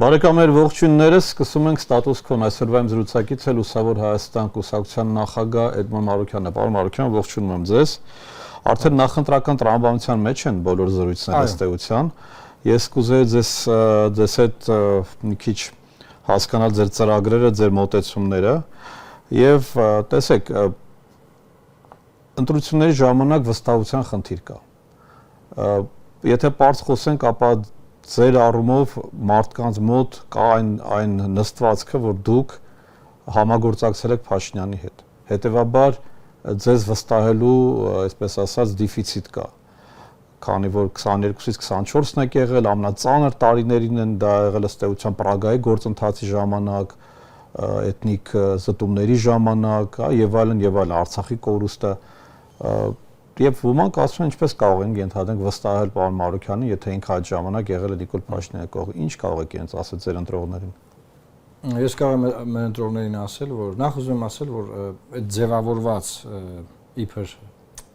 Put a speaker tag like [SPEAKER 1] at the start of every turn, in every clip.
[SPEAKER 1] Բարեկամներ ողջույնները, սկսում ենք ստատուս քոն այսօրվա իմ զրուցակիցը Լուսավոր Հայաստան կուսակցության նախագահ Էդմոն Մարուկյանն է։ Պարոն Մարուկյան, ողջունում եմ ձեզ։ Արդեն նախընտրական տրամաբանության մեջ են բոլոր զրույցները ըստ էության։ Ես կուզեի ձեզ հետ մի քիչ հասկանալ ձեր ծրագրերը, ձեր մոտեցումները եւ տեսեք, ընտրությունների ժամանակ վստահության խնդիր կա։ Եթե բարձ խոսենք, ապա ձեր առումով մարդկանց մոտ կա այն նստվածքը, որ դուք համագործակցել եք Փաշինյանի հետ։ Հետևաբար ձեզ վստահելու, այսպես ասած, դեֆիցիտ կա։ Քանի որ 22-ից 24-ն եք եղել, ամենածանր տարիներին են դա եղել ըստ էության Պրագայի գործընթացի ժամանակ, էթնիկ զտումների ժամանակ, եւ այլն, Արցախի կորուստը, եւ ոմանք ասում են ինչպես կարող են ենթադրենք վստահել պարոն Մարուկյանին, եթե ինքը այդ ժամանակ եղել է Նիկոլ Փաշինյանի կողմը, ինչ կարող եք ինձ ասել ձեր ընտրողներին։
[SPEAKER 2] Ես կարող եմ մեր ընտրողներին ասել, որ նախ ուզում եմ ասել, որ այդ ձևավորված իբր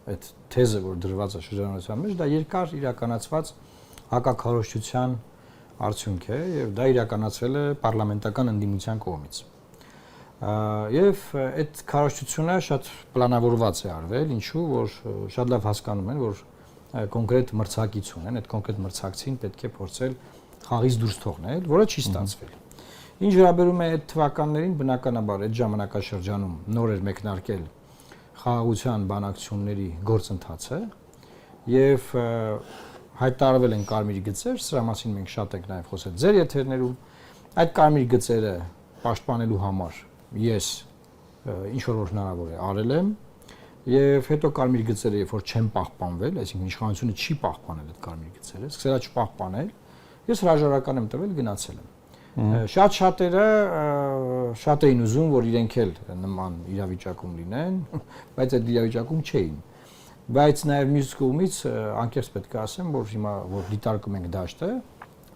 [SPEAKER 2] այդ թեզը, որ դրված է շրջանառության մեջ, դա երկար իրականացված հակաքարոզչության արդյունք է եւ դա իրականացվել է պարլամենտական ընդդիմության կողմից։ Եվ այդ քարոզչությունը շատ պլանավորված է արվել, ինչու որ շատ լավ հասկանում են, որ կոնկրետ մրցակից ունեն, այդ կոնկրետ մրցակցին պետք է փորձել խաղից դուրս թողնել, որը չի ստացվել։ Ինչ վերաբերում է այդ թվականներին, բնականաբար այդ ժամանակաշրջանում նոր էր մեկնարկել խաղաղության բանակցությունների գործընթացը եւ հայտարարվել են կարմիր գծեր, սրա մասին մենք շատ ենք նաեւ խոսել ձեր եթերներում, այդ կարմիր գծերը պաշտպանելու համար ես ինչ որ հնարավոր է արել եմ եւ հետո կարմիր գծերը երբ որ չեն պահպանվել, այսինքն իշխանությունը չի պահպանել այդ կարմիր գծերը, սկսել է չպահպանել, ես հրաժարական եմ տվել, գնացել եմ։ Շատերը շատ էին ուզում, որ իրենք էլ նման իրավիճակում լինեն, բայց այդ իրավիճակում չէին։ Բայց նաեւ մյուս կողմից անկեղծ պետք է ասեմ, որ հիմա որ դիտարկում ենք դաշտը,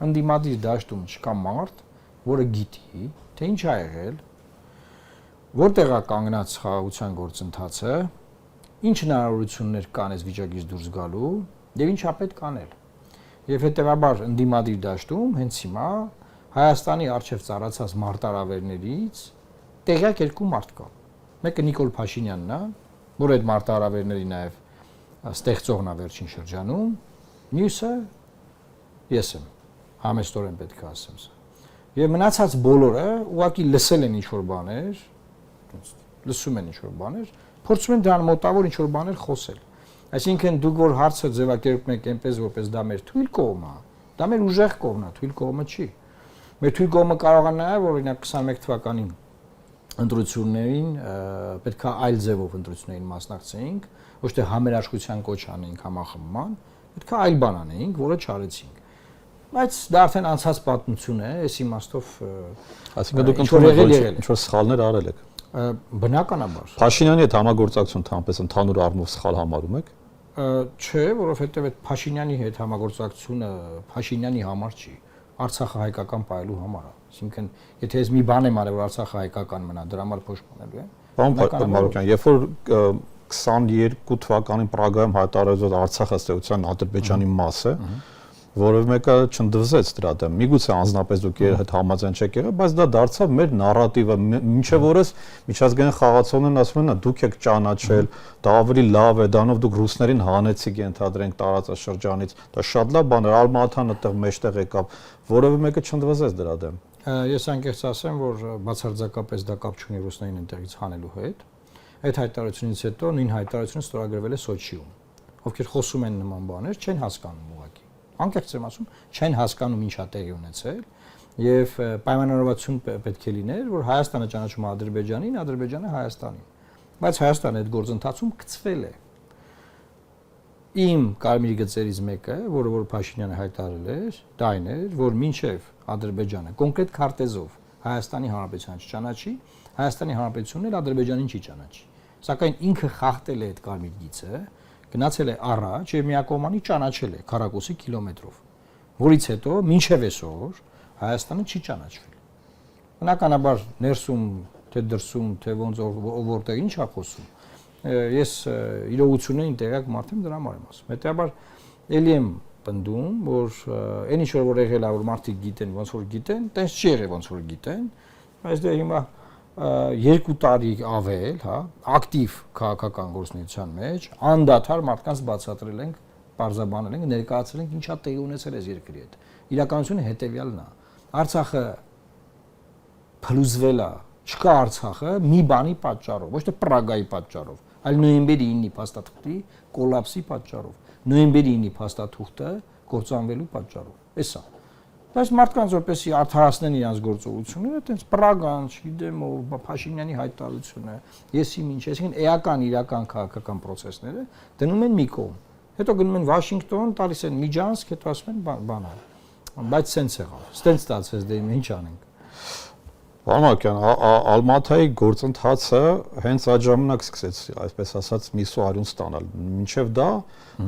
[SPEAKER 2] ընդդիմադիր դաշտում չկա մարդ, որը գիտի, թե ինչ ա եղել, որտեղ է կանգնած խաղաղության գործընթացը, ինչ հնարավորություններ կան այս վիճակից դուրս գալու եւ ինչա պետք անել։ Եվ հետեւաբար ընդդիմադիր դաշտում հենց հիմա Հայաստանի արչեւ ծառացած մարտահրավերներից տեղյակ երկու մարդ կա։ Մեկը Նիկոլ Փաշինյանն է, որ այդ մարտահրավերների նաեւ ստեղծողն է վերջին շրջանում, մյուսը ես եմ, համեստորեն պետք է ասեմ սա։ Եվ մնացած բոլորը ուղղակի լսել են ինչ որ բաներ, լսում են ինչ որ բաներ, փորձում են դրան մոտավոր ինչ որ բաներ խոսել։ Այսինքն դուք որ հարցը ձևակերպում եք այնպես որպես դա մեր թույլ կողմն է, դա մեր ուժեղ կողմն է, թույլ կողմը չի։ Մեր թույլ կողմը կարող է նաև օրինակ 21 թվականին ընտրություններին պետք է այլ ձևով ընտրություններին մասնակցեինք, ոչ թե համերաշխության կոչ անեինք համախմբման, պետք է այլ բան անեինք, որը չարեցինք։ Բայց դա արդեն անցած պատմություն է, այս իմաստով
[SPEAKER 1] այսինքն դուք ինչ որ սխալներ արել եք։
[SPEAKER 2] Բնականաբար։
[SPEAKER 1] Փաշինյանի հետ համագործակցություն թամպես ընդհանուր առումով սխալ համարում եք։
[SPEAKER 2] Չէ, որովհետև այդ Փաշինյանի հետ համագործակցությունը Փաշինյանի համար չի, Արցախը հայկական պայելու համար է։ Այսինքն, եթե ես մի բան եմ արել, որ Արցախը հայկական մնա, դրա համար փոշմանելու եմ։
[SPEAKER 1] Պարոն Մարուկյան, երբ որ 22 թվականին Պրագայում հայտարարված Արցախը ըստ էության Ադրբեջանի մաս է, որով մեկը չընդվզեց դրա դեմ։ Միգուցե անձնապես դուք իր հետ համաձայն չեք եղել, բայց դա դարձավ մեր նարատիվը, մինչև օրս միջազգային խաղացողներն ասում են, դուք եք ճանաչել, դա ավելի լավ է, դրանով դուք ռուսներին հանեցիք ենթադրենք տարածաշրջանից։ Դա շատ լավ բան է, Ալմաթան այդտեղ մեջտեղ եկավ, որովը մեկը չընդվզեց դրա դեմ։
[SPEAKER 2] Ես անկեղծ ասեմ, որ բացարձակապես դա կապ չունի ռուսներին այնտեղից հանելու հետ։ Այդ հայտարարությունից հետո նույն հայտարարությունը ստորագրվել է Սոչիում։ Ովքեր խոսում են նման բաներ, չեն հասկանում ուղղակի։ Անկեղծ եմ ասում, չեն հասկանում ինչա տեղի ունեցել եւ պայմանավորվածություն պետք է լիներ, որ Հայաստանը ճանաչում է Ադրբեջանին, Ադրբեջանը Հայաստանին։ Բայց Հայաստանը այդ գործընթացում գծվել է։ Իմ կարմիր գծերից մեկը, որ Փաշինյանը հայտարարել էր, դա այն էր, որ մինչեւ Ադրբեջանը կոնկրետ քարտեզով Հայաստանի Հանրապետությանը չճանաչի, Հայաստանի Հանրապետությունն էլ Ադրբեջանին չի ճանաչի։ Սակայն ինքը խախտել է այդ կարմիր գիծը, գնացել է առաջ եւ միակողմանի ճանաչել է քառակուսի կիլոմետրով, որից հետո մինչև այսօր Հայաստանը չի ճանաչվել։ Բնականաբար ներսում, թե դրսում, թե ոնց որտեղ ինչ է խոսում, ես իրողություններին տեղյակ մարդ եմ, դրա համար եմ ասում։ Հետեւաբար ելի եմ պնդում, որ այն ինչ որ եղել է, որ մարդիկ գիտեն, ոնց որ գիտեն, տենց չի եղել ոնց որ գիտեն, բայց դե հիմա 2 տարի ավել, հա, ակտիվ քաղաքական գործունեության մեջ անդադար մարդկանց բացատրել ենք, բարձաբանել ենք, ներկայացրել ենք ինչա տեղի ունեցել այս երկրի հետ։ Իրականությունը հետեւյալն է։ Արցախը փլուզվել է, չկա Արցախը մի բանի պատճառով, ոչ թե Պրագայի պատճառով, այլ նոյեմբերի 9-ի փաստաթղթի կոլապսի պատճառով։ Նոյեմբերի 9-ի փաստաթուղթը կործանվելու պատճառով։ Էսա։ Բայց մարդկանց որպեսի արդարացնեն իրենց գործողությունները, այտենց Պրագան, չգիտեմ, Փաշինյանի հայտարարությունը, եսի ինչ, այսինքն էական իրական քաղաքական process-ները դնում են մի կողմ։ Հետո գնում են Վաշինգտոն, տալիս են Միջանցք, հետո ասում են բան է։ Բայց սենց եղավ։ Ստենց ստացվեց դե ինչ անենք։
[SPEAKER 1] Պարոն Ալմաթայի գործընթացը հենց այդ ժամանակ սկսեց, այսպես ասած, միսու արյուն ստանալ։ Մինչև դա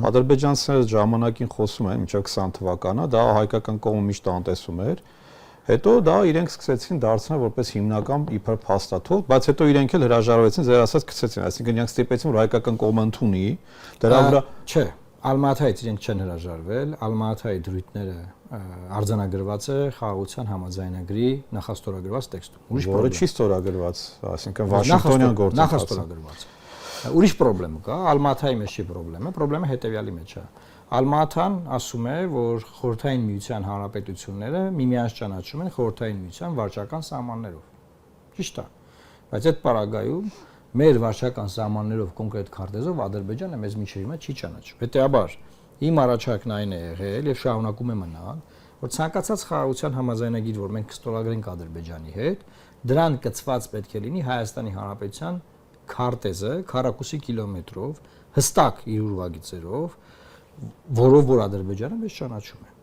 [SPEAKER 1] ադրբեջանցիները ժամանակին խոսում են, մինչև 20 թվականը, դա հայկական կողմը միշտ անտեսում էր։ Հետո դա իրենք սկսեցին դարձնել որպես հիմնական իբր փաստաթուղթ, բայց հետո իրենք էլ հրաժարվեցին, ձեր ասած գցեցին, այսինքն իրենք ստիպեցին, որ հայկական կողմը ընդունի, դրա վրա
[SPEAKER 2] չէ, Ալմաթայից իրենք չեն հրաժարվել, Ալմաթայի դրույթները արձանագրված է խաղաղության համաձայնագրի նախաստորագրված տեքստում։
[SPEAKER 1] Ուրիշ որը չի ստորագրված, այսինքն Վաշինգտոնյան
[SPEAKER 2] նախաստորագրված։ Ուրիշ խնդրեմ կա, Ալմաթայի մեջ չի խնդրեմը, խնդրեմը հետեւյալի մեջ է։ Ալմաթան ասում է, որ Խորհրդային Միության հանրապետությունները միմյանց ճանաչում են Խորհրդային Միության վարչական սահմաններով։ Ճիշտ է։ Բայց այդ պարագայում մեր վարչական սահմաններով կոնկրետ քարտեզով Ադրբեջանը մեզ միջև հիմա չի ճանաչում։ Հետեւաբար իմ առաջարկն այն է եղել եւ շարունակում է մնալ, որ ցանկացած խաղաղության համաձայնագիր, որ մենք կստորագրենք Ադրբեջանի հետ, դրան կցված պետք է լինի Հայաստանի Հանրապետության քարտեզը քառակուսի կիլոմետրով հստակ իր ուրվագիծերով, որով որ Ադրբեջանը մեզ ճանաչում է։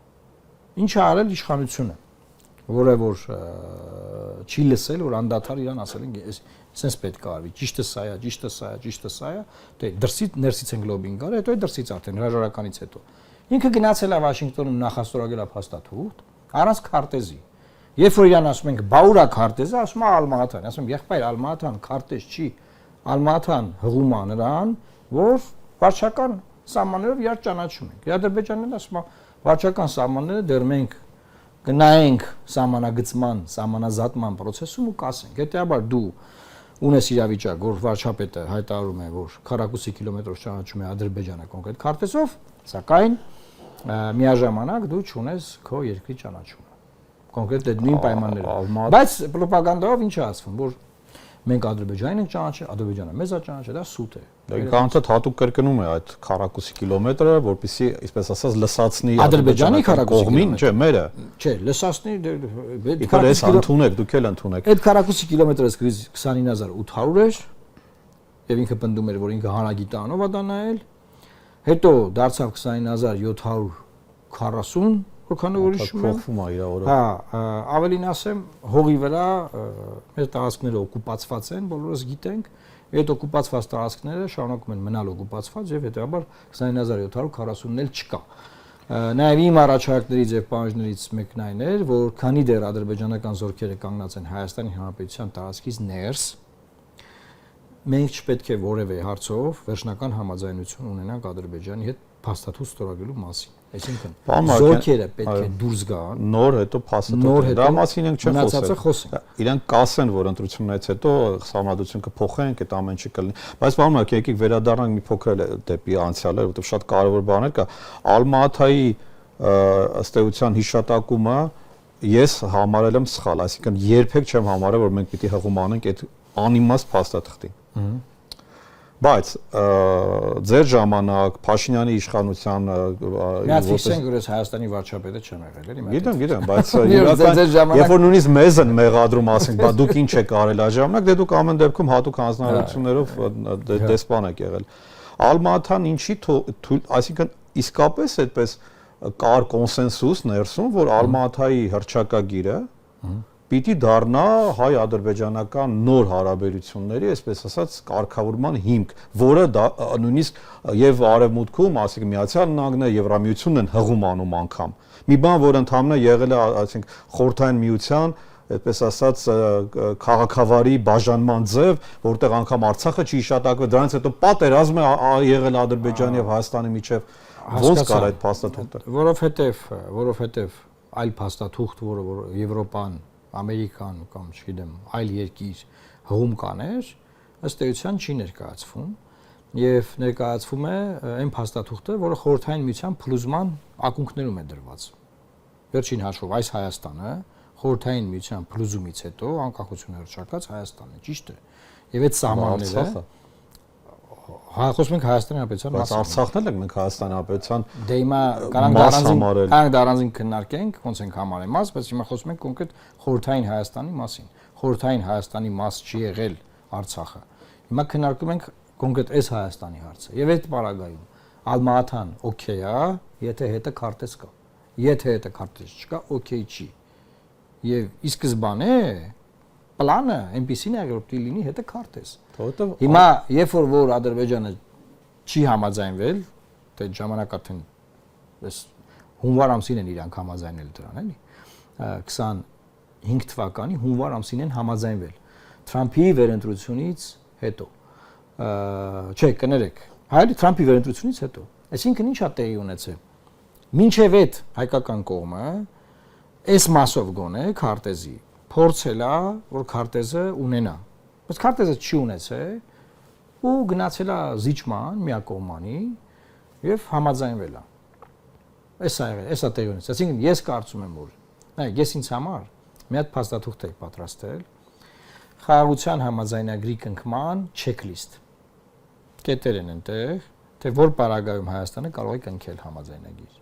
[SPEAKER 2] Ինչ է արել իշխանությունը, որը որ չի լսել, որ անդադար իրան ասել են, sense պետք է արվի, ճիշտը սա է, ճիշտը սա է, ճիշտը սա է, դե դրսից ներսից են լոբինգ արել, հետո է դրսից արդեն հրաժարականից հետո։ Ինքը գնացել է Վաշինգտոնում նախաստորագրել փաստաթուղթ առանց քարտեզի։ Երբ որ իրան ասում ենք բա ուր է քարտեզը, ասում է Ալմաթան, ասում եղբայր Ալմաթան քարտեզ չի, Ալմաթան հղում է նրան, որ վարչական սահմաններով իրար ճանաչում ենք։ Ադրբեջանն ասում է վարչական սահմանները դեռ մենք գնայինք սահմանագծման, սահմանազատման process-ում ու կասենք։ Հետեւաբար դու ունես իրավիճակ, որ վարչապետը հայտարարում է, որ քառակուսի կիլոմետրով ճանաչում է Ադրբեջանը կոնկրետ քարտեզով, սակայն միաժամանակ դու չունես քո երկրի ճանաչումը։ Կոնկրետ այդ նույն պայմաններով։ Բայց ռոպագանդայով ինչ է ասվում, որ մենք Ադրբեջանին ենք ճանաչել, Ադրբեջանը մեզ է ճանաչել, դա սուտ է։
[SPEAKER 1] Կանոնը հատուկ կրկնում է այդ քառակուսի կիլոմետրը, որպեսզի, այսպես ասած, լսացնի
[SPEAKER 2] Ադրբեջանի քառակուսի,
[SPEAKER 1] չէ, մերը։
[SPEAKER 2] Չէ, լսացնի
[SPEAKER 1] քառակուսի ընդունեք, դուք էլ ընդունեք։
[SPEAKER 2] Այդ քառակուսի կիլոմետրը 29800 էր, եւ ինքը պնդում էր, որ ինքը հանրագիտանով է դա նայել։ Հետո դարձավ 20940, որքան որ հիշում եմ։
[SPEAKER 1] Փոխվում է իր օրը։
[SPEAKER 2] Հա, ավելին ասեմ, հողի վրա մեր տարածքները օկուպացված են, բոլորս գիտենք, այդ օկուպացված տարածքները շարունակում են մնալ օկուպացված եւ հետեւաբար 29740-ն էլ չկա։ Նաեւ իմ առաջարկներից եւ պահանջներից մեկն այն էր, որ քանի դեռ ադրբեջանական զորքերը կանգնած են Հայաստանի Հանրապետության տարածքից ներս, մենք չպետք է որևէ հարցով վերջնական համաձայնություն ունենանք Ադրբեջանի հետ փաստաթուղթ ստորագրելու մասին։ Այսինքն զորքերը պետք է դուրս գան,
[SPEAKER 1] նոր հետո փաստաթուղթ։ Դրա մասին ենք
[SPEAKER 2] չխոսել։
[SPEAKER 1] Իրանք կասեն, որ ընտրություններից հետո սահմանադրություն կփոխենք, այդ ամեն ինչը կլինի։ Բայց պարոն, եկեք վերադառնանք մի փոքր դեպի անցյալը, որովհետև շատ կարևոր բաներ կա։ Ալմաթայի ըստ էության հիշատակումը ես համարել եմ սխալ, այսինքն երբեք չեմ համարել, որ մենք պիտի հղում անենք այդ անիմաստ փաստաթղթին։ Բայց ձեր ժամանակ Փաշինյանի իշխանության
[SPEAKER 2] Միացիքսեն գրես Հայաստանի վարչապետը չեմ եղել, էլի։
[SPEAKER 1] Գիտեմ, բայց երբ որ նույնիսկ մեզ են մեղադրում, ասենք, բա դուք ինչ եք արել այդ ժամանակ, դե դուք ամեն դեպքում հատուկ հանձնարարություններով դեսպան եք եղել։ Ալմաթան ինչի, այսինքն իսկապես այդպես կար կոնսենսուս ներսում, որ Ալմաթայի հռչակագիրը պիտի դառնա հայ-ադրբեջանական նոր հարաբերությունների, այսպես ասած, կարգավորման հիմք, որը նույնիսկ եւ արևմուտքում, ասենք Միացյալ Նահանգները, Եվրամիությունն են հղում անում անգամ։ Մի բան, որ ընդհանրապես եղել է, ասենք, Խորհրդային Միության, այդպես ասած, քաղաքավարի բաժանման ձև, որտեղ անգամ Արցախը չի հիշատակվել, դրանից հետո պատերազմ է եղել Ադրբեջանի եւ Հայաստանի միջև։ Ոնց կար այդ փաստաթուղթը։
[SPEAKER 2] Որովհետև այլ փաստաթուղթ, որը Եվրոպան, Ամերիկան կամ չգիտեմ, այլ երկիր հողում կաներ, ըստ էության չի ներկայացվում եւ ներկայացվում է այն փաստաթուղթը, որը խորհրդային միության փլուզման ակունքներում է դրված։ Վերջին հաշվով այս Հայաստանը խորհրդային միության փլուզումից հետո անկախությունը հռչակած Հայաստանն է, ճիշտ է։ Եւ այդ սահմանները խոսում ենք Հայաստանի Հանրապետության
[SPEAKER 1] մասին։ Արցախն էլ ենք մենք Հայաստանի Հանրապետության։
[SPEAKER 2] Դե հիմա կարանք առանձին քննարկենք, ոնց ենք համարել մաս, բայց հիմա խոսում ենք կոնկրետ խորհրդային Հայաստանի մասին։ Խորհրդային Հայաստանի մաս չի եղել Արցախը։ Հիմա քննարկում ենք կոնկրետ այս Հայաստանի հարցը։ Եվ այդ պարագայում Ալմատան օքեյ է, եթե հետը քարտեզ կա։ Եթե հետը քարտեզ չկա, օքեյ չի։ Եվ ի սկզբանե պլանը այնպեսին է, որ պիտի լինի հետը քարտեզ։ Հիմա երբ որ Ադրբեջանը չի համաձայնվել, դե ժամանակաթեն այս հունվար ամսին են իրանք համաձայնել դրան, էլի 25 թվականի հունվար ամսին են համաձայնվել Թրամփի վերընտրությունից հետո։ Չէ, կներեք, հայելի Թրամփի վերընտրությունից հետո։ Այսինքն ի՞նչ է տեղի ունեցել։ Մինչև այդ հայկական կողմը այս մասով գոնե քարտեզի փորձել է, որ քարտեզը ունենա։ Բայց քարտեզը չի ունեցել ու գնացել է զիջման միակողմանի եւ համաձայնվել է։ Էսա տեղի ունեցել։ Այսինքն ես կարծում եմ, որ նայեք, ես ինձ համար մի հատ փաստաթուղթ եմ պատրաստել խաղաղության համաձայնագրի կնքման չեքլիստ։ Կետեր են այնտեղ, թե որ պարագայում Հայաստանը կարող է կնքել համաձայնագիր։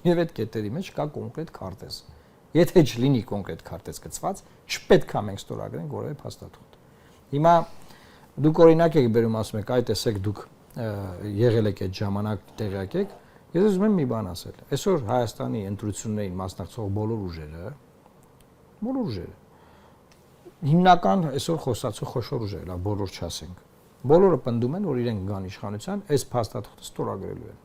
[SPEAKER 2] Եվ այդ կետերի մեջ կա կոնկրետ քարտեզ։ Եթե չլինի կոնկրետ քարտեզ գծված, չպետք է մենք ստորագրենք որևէ փաստաթուղթ։ Հիմա դուք օրինակ եք բերում, ասում եք, այ տեսեք դուք եղել եք այդ ժամանակ տեղյակ եք, ես ուզում եմ մի բան ասել։ Այսօր Հայաստանի ընտրություններին մասնակցող բոլոր ուժերը հիմնական այսօր խոսացող խոշոր ուժեր, լավ բոլոր չասենք։ Բոլորը պնդում են, որ իրենք գան իշխանության, այս փաստաթուղթը ստորագրելու են։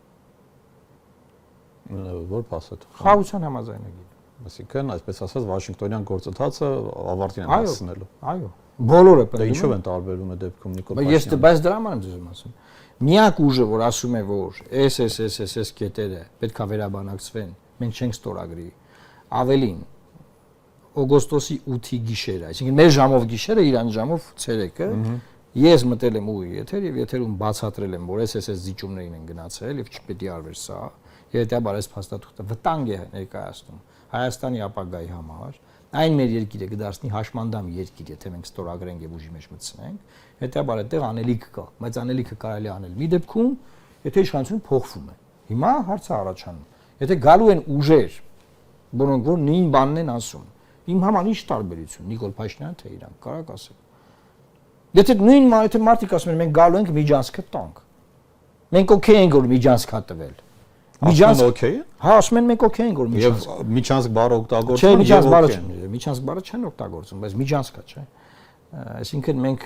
[SPEAKER 1] Որ փաստաթուղթ։
[SPEAKER 2] Խաղաղության համաձայնագիր։
[SPEAKER 1] Այսինքն, այսպես ասած, Վաշինգտոնյան գործընթացը ավարտին են հասցնելու։
[SPEAKER 2] Այո, բոլորը պնդում են։
[SPEAKER 1] Դե ինչով են տարբերվում այդ դեպքում Նիկոլ
[SPEAKER 2] Փաշինյանը։ Բայց դրա համար եմ ձեզ ասում։ Միակ ուժը, որ ասում է, որ այս կետերը պետք է վերաբանակցվեն, մենք չենք ստորագրի։ Ավելին, օգոստոսի 8-ի գիշերը, այսինքն մեր ժամով գիշերը, իրան ժամով ցերեկը, ես մտել եմ ուղի եթեր եւ եթերում բացատրել եմ, որ այս զիջումներին են գնացել եւ չպետք է արվեր սա։ Հետեւաբար այս փաստաթուղթը վտանգ է ներկայացնում Հայաստանի ապագայի համար, այն մեր երկիրը կդարձնի հաշմանդամ երկիր, եթե մենք ստորագրենք եւ ուժի մեջ մտցնենք, հետեւաբար այդտեղ անելիք կա, բայց անելիքը կարելի անել մի դեպքում, եթե իշխանությունը փոխվում է։ Հիմա հարցը առաջանում։ Եթե գալու են ուժեր, որոնք որ նույն բանն են ասում, իմ համար ինչ տարբերություն Նիկոլ Փաշինյանը թե իրանք, կարակ ասել։ Եթե մարդիկ ասում են մենք գալու ենք Միջանցքը տանք։ Մենք օքեյ ենք որ Միջանցք հա տվել։
[SPEAKER 1] Միջանցք օքեյ է։
[SPEAKER 2] Հա, ասում են մենք օքեյ ենք որ Միջանցք։
[SPEAKER 1] Եվ Միջանցք բառը օգտագործում
[SPEAKER 2] են։ Միջանցք բառը չեն օգտագործում, բայց Միջանցքա չէ։ Այսինքն մենք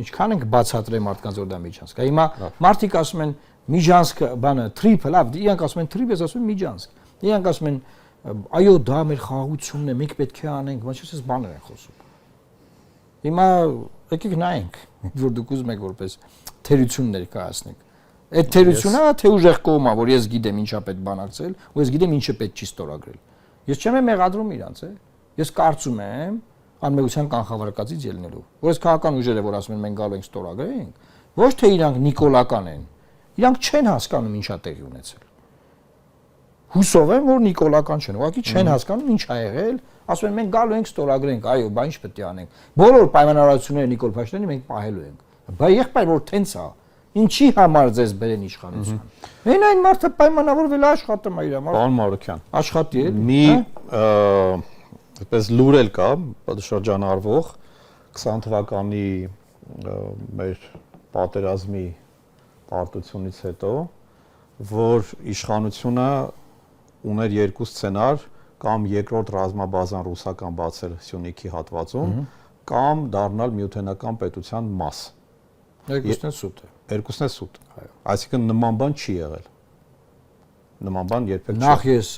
[SPEAKER 2] ինչքան ենք բացատրել մարդկանց որ դա Միջանցք է։ Հիմա մարդիկ ասում են Միջանցքը բանը trip-ը, լավ, իրանք ասում են trip, ես ասում եմ Միջանցք։ Իրանք ասում են այո, դա մեր խաղաղությունն է, մենք պետք է անենք, ոչ էս բաներ են խոսում։ Հիմա եկեք նայենք, որ դուք ուզում եք որպես թերություն ներկայացնեք։ Այդ թերությունը թե ուժեղ կողմա, որ ես գիտեմ ինչա պետք բանակցել, ու ես գիտեմ ինչը պետք չի ստորագրել։ Ես չեմ մեղադրում իրանց, Ես կարծում եմ անմեղության կանխավարկածից ելնելու։ Որ այս քաղաքական ուժերը, որ ասում են մենք գալու ենք ստորագրենք, ոչ թե իրանք նիկոլական են։ Իրանք չեն հասկանում ինչա տեղի ունեցել։ Հուսով եմ, որ նիկոլական չեն, ուղղակի չեն հասկանում ինչ ա եղել, ասում են մենք գալու ենք ստորագրենք, այո, բա ինչ պետք է անենք։ Բոլոր պայմանավորվածությունները Նիկոլ Փաշինյանի մենք պահելու ենք։ Բա եղբայր որ տենց է, ինչի համար ձեզ բերեն իշխանություն։ Այն մարդը պայմանավորվել է աշխատում է իր համար։
[SPEAKER 1] Պարոն Մարուկյան,
[SPEAKER 2] աշխատի է։
[SPEAKER 1] Մի այդպես լուր էլ կա, շրջանառվող 20 թվականի մեր պատերազմի պարտությունից հետո, որ իշխանությունը ուներ երկու սցենար, կամ երկրորդ ռազմաբազան ռուսական բացել Սյունիքի հատվածում, կամ դառնալ միութենական պետության մաս։
[SPEAKER 2] Երկուսն է սուտ է։
[SPEAKER 1] Երկուսն է սուտ։ Այսինքն նման բան չի եղել։ Նման բան երբեք չի։
[SPEAKER 2] Նախ ես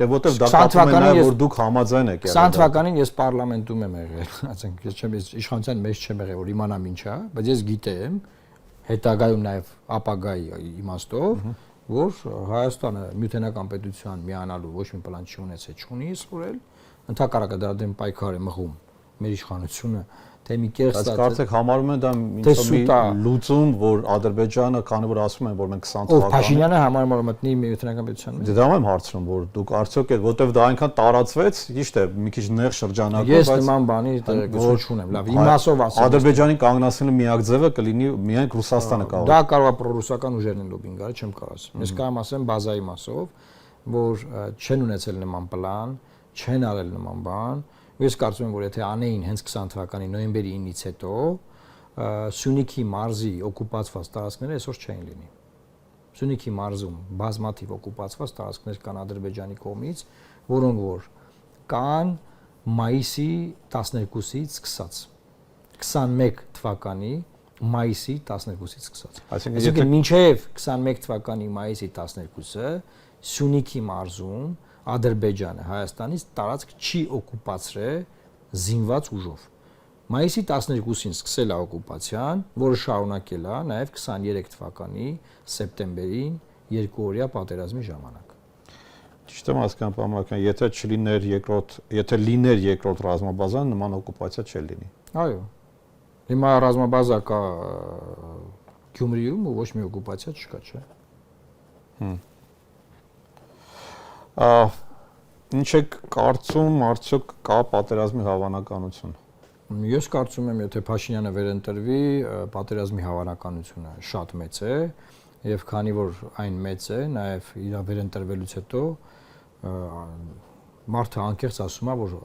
[SPEAKER 1] դե որտեվ դա պատմում է նաև որ դուք համաձայն եք եղել։
[SPEAKER 2] 20 թվականին ես պարլամենտում եմ եղել, ասենք ես չեմ իշխանության մեջ չեմ եղել, որ իմանամ ինչ է, բայց ես գիտեմ հետագայում նաև ապագայի իմաստով, որ Հայաստանը միութենական պետության միանալու ոչ մի պլան չունի սուրել, ընդհակառակը դրա դեմ պայքար է մղում մեր իշխանությունը, թե մի կեղծ
[SPEAKER 1] Բայց կարծեք համարում են դա մի լուծում, որ Ադրբեջանը, քանի որ ասում են, որ մենք 20 թվականին
[SPEAKER 2] Ով Փաշինյանը համարում է մտնի միութենական պետության մեջ։
[SPEAKER 1] Դա եմ հարցնում, որ դուք արդյոք որտեվ դա այնքան տարածվեց, ճիշտ է, մի քիչ նեղ շրջանակով,
[SPEAKER 2] բայց ես նման բանի գծություն չունեմ, լավ, իմասով ասեմ։
[SPEAKER 1] Ադրբեջանին կանգնացնելու միակ ձևը կլինի միայն Ռուսաստանը կարող։
[SPEAKER 2] Դա կարող է պրոռուսական ուժերն են լոբին գալը, չեմ կարող ասեմ։ Ես կարող եմ ասեմ բազայի մասով, որ չեն ունեցել նման պլան, չեն արել նման բան։ Ես կարծում եմ, որ եթե անեին հենց 20 թվականի նոյեմբերի 9-ից հետո Սյունիքի մարզի օկուպացված տարածքները այսօր չեն լինի։ Սյունիքի մարզում բազմաթիվ օկուպացված տարածքներ կան Ադրբեջանի կողմից, որոնք որ կան մայիսի 12-ից սկսած 21 թվականի մայիսի 12-ից սկսած։ Այսինքն մինչև 21 թվականի մայիսի 12-ը Սյունիքի մարզում Ադրբեջանը Հայաստանից տարածք չի օկուպացրել զինված ուժով։ Մայիսի 12-ին սկսել է օկուպացիան, որը շարունակել է նաև 23 թվականի սեպտեմբերին երկուօրյա պատերազմի ժամանակ։
[SPEAKER 1] Ճիշտ եմ հասկանում, պարոն, եթե լիներ երկրորդ ռազմաբազան, նման օկուպացիա չէր լինի։
[SPEAKER 2] Այո։ Հիմա ռազմաբազա կա Գյումրիում ու ոչ մի օկուպացիա չկա, չէ։
[SPEAKER 1] Ինչ եք կարծում, արդյոք կա պատերազմի հավանականություն։
[SPEAKER 2] Ես կարծում եմ, եթե Փաշինյանը վերընտրվի, պատերազմի հավանականությունը շատ մեծ է, եւ քանի որ այն մեծ է, նաեւ իր վերընտրվելուց հետո մարդը անկեղծ ասում է, որ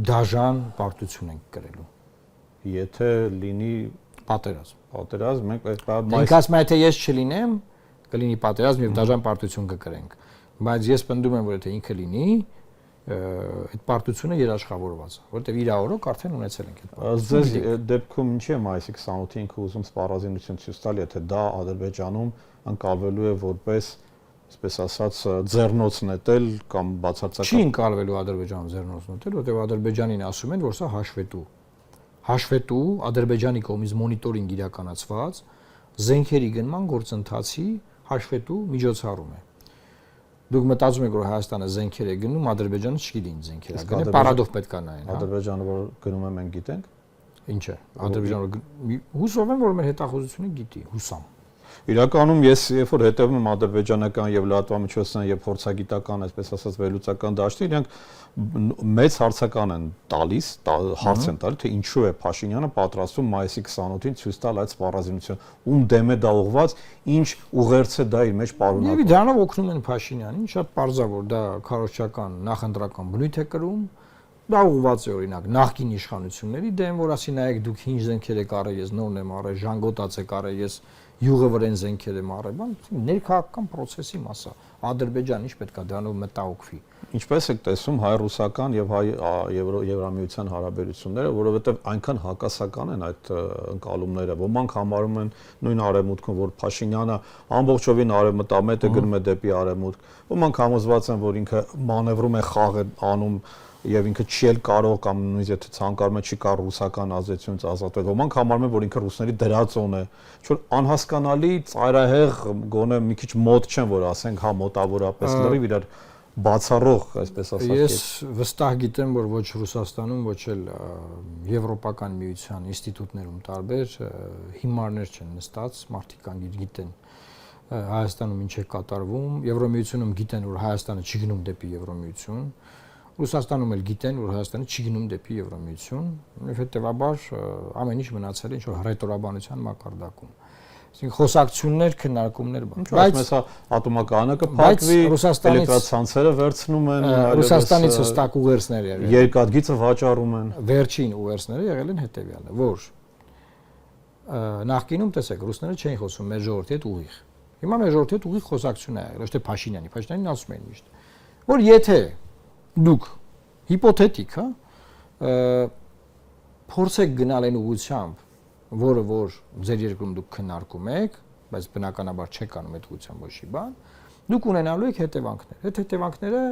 [SPEAKER 2] դաժան պարտություն ենք կրելու։
[SPEAKER 1] Եթե լինի պատերազմ,
[SPEAKER 2] մենք ասում ենք, եթե ես չլինեմ, կլինի պատերազմ եւ դաժան պարտություն կկրենք։ Բայց ես պնդում եմ, որ եթե ինքը լինի, այդ պարտությունը երաշխավորված է, որտեղ իր օրոք արդեն ունեցել ենք այդ
[SPEAKER 1] պարտությունը։ Ձեզ դեպքում ինչի է մայիսի 28-ին ինքը ուզում սպառազինություն ցույց տալ, եթե դա Ադրբեջանում ընկալվելու է որպես, այսպես ասած, ձեռնոց նետել կամ բացարձակ։
[SPEAKER 2] Չի ընկալվելու Ադրբեջանում ձեռնոց նետել, որտեղ Ադրբեջանին ասում են, որ սա հաշվետու Ադրբեջանի կողմից մոնիտորինգ իրականացված զենքերի գնման գործընթացի հաշվետու միջոցառում է։ Դուք մտածում եք, որ Հայաստանը զենքեր է գնում, Ադրբեջանը չգիտի ինչ զենքեր է գնում, պարադով պետք է նայեն, հա։
[SPEAKER 1] Ադրբեջանը որ գնում է, մենք գիտենք։
[SPEAKER 2] Ինչ է։ Ադրբեջանը հուսով եմ, որ մեր հետախուզությունը գիտի, հուսամ։
[SPEAKER 1] Իրականում ես երբ որ հետևում եմ ադրբեջանական եւ լրատվամիջոցային եւ փորձագիտական, այսպես ասած, վերլուծական դաշտը, իրենք մեծ հարցական են տալիս, հարց են տալիս, թե ինչու է Փաշինյանը պատրաստվում մայիսի 28-ին ցույց տալ այդ սպառազինությունը, ում դեմ է դա ուղղված, ինչ ուղերձ է դա իր մեջ պարունակում։
[SPEAKER 2] Եվ դրանով օգնում են Փաշինյանին, շատ պարզ է, որ դա քարոզչական նախընտրական բնույթ է կրում, դա ուղղված է օրինակ նախկին իշխանությունների դեմ, որ ասի նայեք դուք ինչ զենքեր եք արել, ես նորն եմ արել, ժանգոտած եք արել, ես յուղը վրեն զենքեր եմ արել, բան ներքաղաքական process-ի մասը։ Ադրբեջանը ինչ պետք է դրանով մտահոգվի։
[SPEAKER 1] Ինչպես եք տեսում հայ-ռուսական եւ հայ-եվրամիության հարաբերությունները, որովհետեւ այնքան հակասական են այդ ընկալումները։ Ոմանք համարում են նույն արևմուտքում, որ Փաշինյանը ամբողջովին արևմտամետ է, գնում է դեպի արևմուտք։ Ոմանք համոզված են, որ ինքը մանևրում է, խաղ է անում եւ ինքը չի էլ կարող կամ նույնիսկ եթե ցանկանում է չի կարող ռուսական ազդեցությունից ազատվել։ Ոմանք համարում են, որ ինքը ռուսների դրածոն է, ինչ-որ անհասկանալի, ծայրահեղ, գոնե մի քիչ մոտ չեն, որ ասենք, հա մոտավորապես լրիվ իրար բացառող, այսպես ասած։
[SPEAKER 2] Ես վստահ գիտեմ, որ ոչ Ռուսաստանում, ոչ էլ Եվրոպական միության ինստիտուտներում տարբեր հիմարներ չեն նստած, մարդիկ գիտեն Հայաստանում ինչ է կատարվում, Եվրոմիությունում գիտեն, որ Հայաստանը չի գնում դեպի Եվրոմիություն, Ռուսաստանում էլ գիտեն, որ Հայաստանը չի գնում դեպի Եվրոմիություն, եւ հետեւաբար ամեն ինչ մնացել է ինչ-որ հռետորաբանության մակարդակում։ Այսինքն խոսակցություններ, քննարկումներ բան։
[SPEAKER 1] Բայց մեզ ատոմակայանը կփակվի, էլեկտրացանցերը վերցնում են,
[SPEAKER 2] Ռուսաստանից հստակ ուղերձներ եղել։
[SPEAKER 1] Երկաթգիծը վաճառում են։
[SPEAKER 2] Վերջին ուղերձները եղել են հետեւյալը, որ նախկինում տեսեք, ռուսները չէին խոսում մեր ժողովրդի հետ ուղիղ։ Հիմա մեր ժողովրդի հետ ուղիղ խոսակցություն է եղել, ոչ թե Փաշինյանին ասում են միշտ, որ եթե դուք հիպոթետիկ, հա, փորձեք գնալ այն ուղղությամբ, որը որ ձեր երկրում դուք քննարկում եք, բայց բնականաբար չեք անում այդ ուղղությամբ ոչ մի բան, դուք ունենալու եք հետևանքներ։ Այդ հետևանքները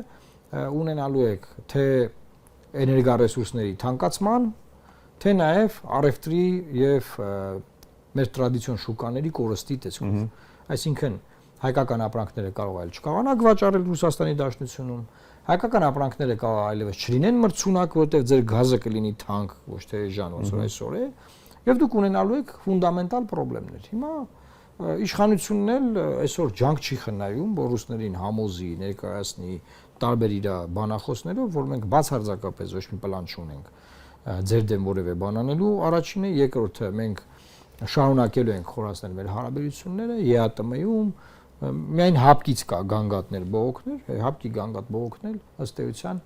[SPEAKER 2] ունենալու եք թե էներգառեսուրսների թանկացման, թե նաև առևտրի եւ մեր տրադիցիոն շուկաների կորստի տեսքով։ Այսինքն հայկական ապրանքները կարող այլ չկարողանաք վաճառել Ռուսաստանի Դաշնությունում, հայկական ապրանքները կարող այլևս չլինեն մրցունակ, որտեղ ձեր գազը կլինի թանկ, ոչ թե էժան, ոնց որ այսօր է, եւ դուք ունենալու եք ֆունդամենտալ խնդիրներ։ Հիմա իշխանությունն էլ այսօր ջանք չի խնայում, որ ռուսներին համոզի, ներկայացնի տարբեր իր բանախոսներով, որ մենք բացարձակապես ոչ մի պլան չունենք ձեր դեմ որևէ բան անելու, առաջինը, երկրորդը մենք շարունակելու ենք խորացնել մեր հարաբերությունները ԵԱՏՄ-ում, միայն հապկից կա գանգատներ, բողոքներ, հապկի գանգատ բողոքնել ըստ էության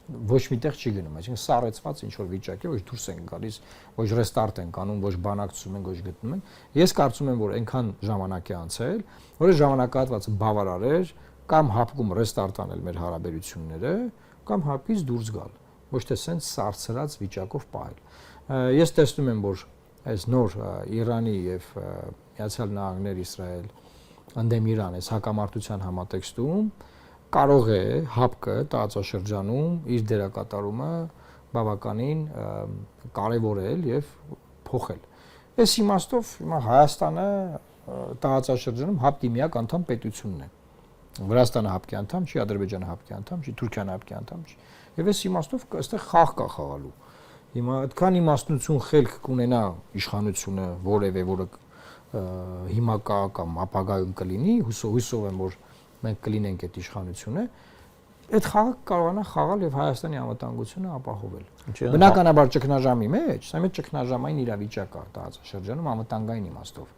[SPEAKER 2] ոչ միտեղ չի գնում, այսինքն սառեցված ինչ որ վիճակ է, ոչ դուրս են գալիս, ոչ ռեստարտ են անում, ոչ բանակցում են, ոչ գտնում են։ Ես կարծում եմ, որ այնքան ժամանակ է անցել, որ այս ժամանակահատվածը բավարար էր կամ հապկում ռեստարտ անել մեր հարաբերությունները, կամ հապկից դուրս գալ, ոչ թե սենց սարսրած վիճակով պահել։ Ես տեսնում եմ, որ այս նոր Իրանի եւ Միացյալ Նահանգներ, Իսրայել ընդդեմ Իրան այս հակամարտության համատեքստում կարող է հապկը տարածաշրջանում իր դերակատարումը բավականին կարևորել եւ փոխել։ Այս իմաստով հիմա Հայաստանը տարածաշրջանում հապկի միակ անդամ պետությունն է։ Վրաստանը հապկի անդամ չի, Ադրբեջանը հապկի անդամ չի, Թուրքիան հապկի անդամ չի։ Եվ այս իմաստով այստեղ խաղ կա խաղալու։ Հիմա այդքան իմաստնություն խելք կունենա իշխանությունը որևէ, որը հիմա կա կամ ապագայում կլինի, հուսով եմ, որ մենք կլինենք այդ իշխանությունը, այդ խաղը կարողանա խաղալ եւ Հայաստանի անվտանգությունը ապահովել։ Բնականաբար ճգնաժամի մեջ, սա մեծ ճգնաժամային իրավիճակ է տարածաշրջանում անվտանգային իմաստով։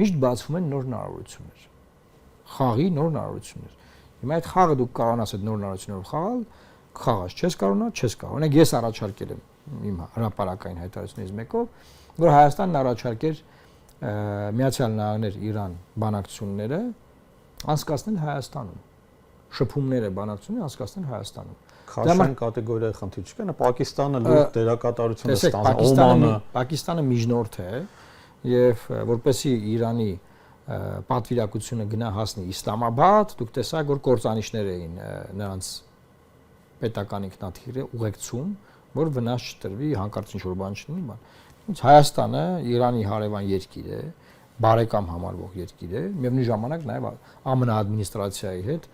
[SPEAKER 2] Միշտ բացվում են նոր հնարավորություններ։ Խաղի նոր հնարավորություններ։ Հիմա այդ խաղը դուք կարողանաս այդ նոր հնարավորություններով խաղալ, խաղաս չես կարողանա, չես կարող։ Օրինակ ես առաջարկել եմ իմ հրապարակային հայտարարությունից մեկով, որ Հայաստանն առաջարկեր Միացյալ Նահանգներ Իրան բանակցությունները անցկացնել Հայաստանում։ Շփումները բանակցությունները անցկացնել Հայաստանում։
[SPEAKER 1] Քաշային կատեգորիայի խնդիր չկա, նա Պակիստանը լուրջ դերակատարություն է ստանում, Օմանը։
[SPEAKER 2] Պակիստանը միջնորդ է եւ որպեսի Իրանի պատվիրակությունը գնա հասնի Իսլամաբադ, դուք տեսաք, որ կործանիչներ էին նրանց պետական ինքնաթիռը ուղեկցում, որ վնաս չտրվի, հանկարծ ինչ-որ բան չլինի, բան։ Ինչ Հայաստանը Իրանի հարևան երկիր է, բարեկամ համարվող երկիր է, միևնույն ժամանակ նաև ԱՄՆ ադմինիստրացիայի հետ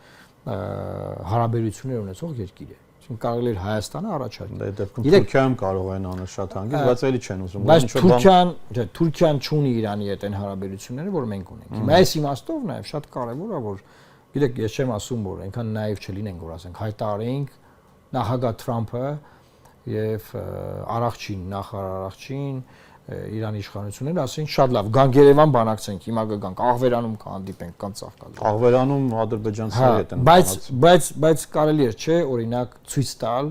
[SPEAKER 2] հարաբերություններ ունեցող երկիր է։ Այսինքն կարելի է Հայաստանը առաջարկել։
[SPEAKER 1] Դե դեպքում Թուրքիայում կարող են անել շատ հանգիստ, բայց էլի չեն ուզում։
[SPEAKER 2] Բայց Թուրքիան չունի Իրանի հետ այն հարաբերությունները, որ մենք ունենք։ Հիմա այս իմաստով նաև շատ կարևոր է, որ գիտեք, ես չեմ ասում, որ այնքան նաիվ չլինենք, որ ասենք հայտարարենք նախագահ Թրամփը եւ Արաղչին, նախարար Արաղչին Իրանի իշխանությունները ասեն շատ լավ, գանք Երևան բանակցենք, հիմա կգանք Աղվերանում կհանդիպենք, կան ծաղկալու։
[SPEAKER 1] Աղվերանում ադրբեջանցիների հետ են
[SPEAKER 2] բայց կարելի է, չէ, օրինակ ցույց տալ,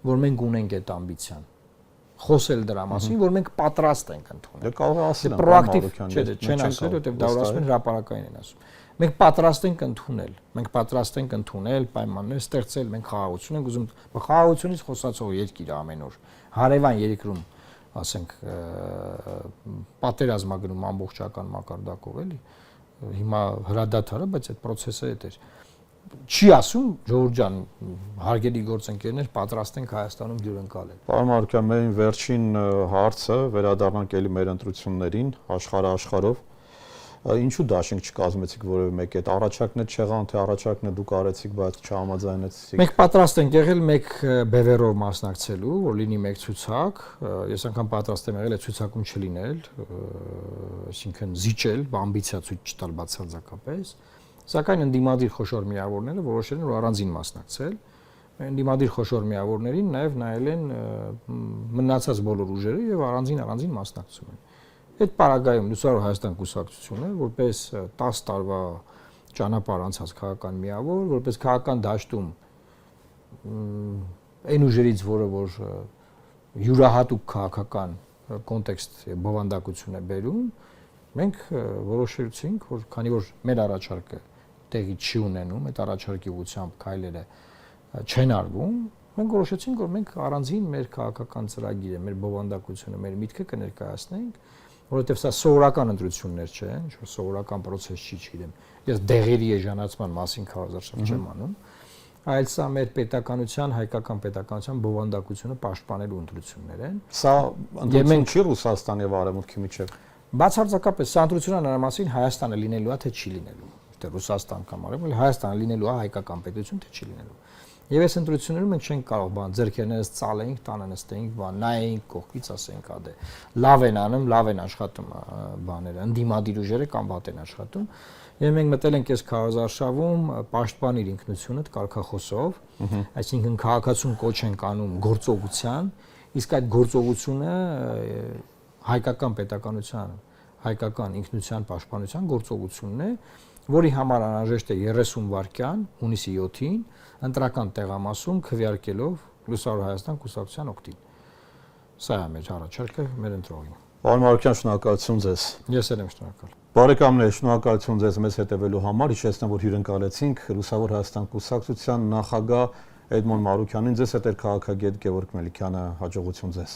[SPEAKER 2] որ մենք ունենք այդ ամբիցիան։ Խոսել դրա մասին, որ մենք պատրաստ ենք ընդունել։
[SPEAKER 1] Դե կարող է ասել
[SPEAKER 2] պրոակտիվ, չէ, չեն ասել, որտեղ դա ասում են հրապարակային են ասում։ Մենք պատրաստ ենք ընդունել, մենք պատրաստ ենք ընդունել պայմաններ ստեղծել, մենք խաղաղություն ենք ուզում, խաղաղությունից խոսացող երկիր ամեն օր, հարևան երկրում, ասենք, պատերազմա գնում ամբողջական մակարդակով էլի, հիմա հրադադարը, բայց այդ process-ը այդ էր։ Չի ասում Ժողովուրդ ջան, հարգելի գործընկերներ, պատրաստ ենք Հայաստանում դյուրընկալել։
[SPEAKER 1] Պարոն Մարուկյան, մեր վերջին հարցը վերադառնանք էլի մեր ընտրություններին, աշխարհով։ Ինչու դաշինք չկազմեցիք որևէ մեկ այդ առաջարկներ չեղան, թե առաջարկներ դուք արեցիք, բայց չհամաձայնեցիք։
[SPEAKER 2] Մենք պատրաստ ենք եղել մեկ բևեռով մասնակցելու, որ լինի մեկ ցուցակ, ես անգամ պատրաստ եմ եղել այդ ցուցակում չլինել, այսինքն զիջել, ամբիցիա ցույց չտալ բացարձակապես, սակայն ընդդիմադիր խոշոր միավորները որոշել են, որ առանձին մասնակցել։ Ընդդիմադիր խոշոր միավորներին նաև նայել են մնացած բոլոր ուժերը եւ առանձին մասնակցում են։ Այդ պարագայում Լուսավոր Հայաստան կուսակցությունը որպես 10 տարվա ճանապարհ անցած քաղաքական միավոր, որպես քաղաքական դաշտում այն ուժերից, որ յուրահատուկ քաղաքական կոնտեքստ եւ բովանդակություն է բերում, մենք որոշեցինք, որ քանի որ մեր առաջարկը տեղի չի ունենում, այդ առաջարկի ուղղությամբ քայլերը չեն արվում, մենք որոշեցինք, որ մենք առանձին մեր քաղաքական ծրագիրը, մեր բովանդակությունը, մեր միտքը կներկայացնենք, որովհետև սա սովորական ընտրություններ չեն, ինչ որ սովորական process չի, չգիտեմ։ Ես դեղերի էժանացման մասին քարոզարշավ չեմ անում, այլ սա մեր պետականության, հայկական պետականության բովանդակությունը պաշտպանելու ընտրություններ են։
[SPEAKER 1] Սա ընտրություն չի Ռուսաստանի եւ Արևմուտքի միջև։
[SPEAKER 2] Բացարձակապես սա ընտրությունը նրա մասին Հայաստանը լինելու է թե չի լինելու, թե Ռուսաստան կամ արևել Հայաստանը լինելու է հայկական պետություն թե չի լինելու։ Եվ այս ընտրություններում մենք չենք կարող բան ձերքերներս ծալեինք, տանը նստեինք, բան նայեինք կողքից ասենք ադե լավ են անում, լավ են աշխատում բաները, ընդդիմադիր ուժերը կամ վատ են աշխատում։ Եվ մենք մտել ենք այս քարոզարշավում պաշտպանիր ինքնությունդ կարգախոսով, այսինքն քաղաքացուն կոչ ենք անում գործողության, իսկ այդ գործողությունը հայկական պետականության, հայկական ինքնության պաշտպանության գործողությունն է, որի համար անհրաժեշտ է 30 վայրկյան հունիսի 7-ին ընտրական տեղամասում քվեարկելով Լուսավոր Հայաստան կուսակցության օգտին։ Սա է մեր առաջարկը մեր ընտրողին։
[SPEAKER 1] Պարոն Մարուկյան, շնորհակալություն ձեզ։
[SPEAKER 2] Ես էլ եմ շնորհակալ։
[SPEAKER 1] Բարեկամներ, շնորհակալություն ձեզ մեզ հետևելու համար։ Հիշեցնեմ, որ հյուրընկալեցինք Լուսավոր Հայաստան կուսակցության նախագահ Էդմոն Մարուկյանին, ձեզ հետ էր քաղաքագետ Գևորգ Մելիքյանը, հաջողություն ձեզ։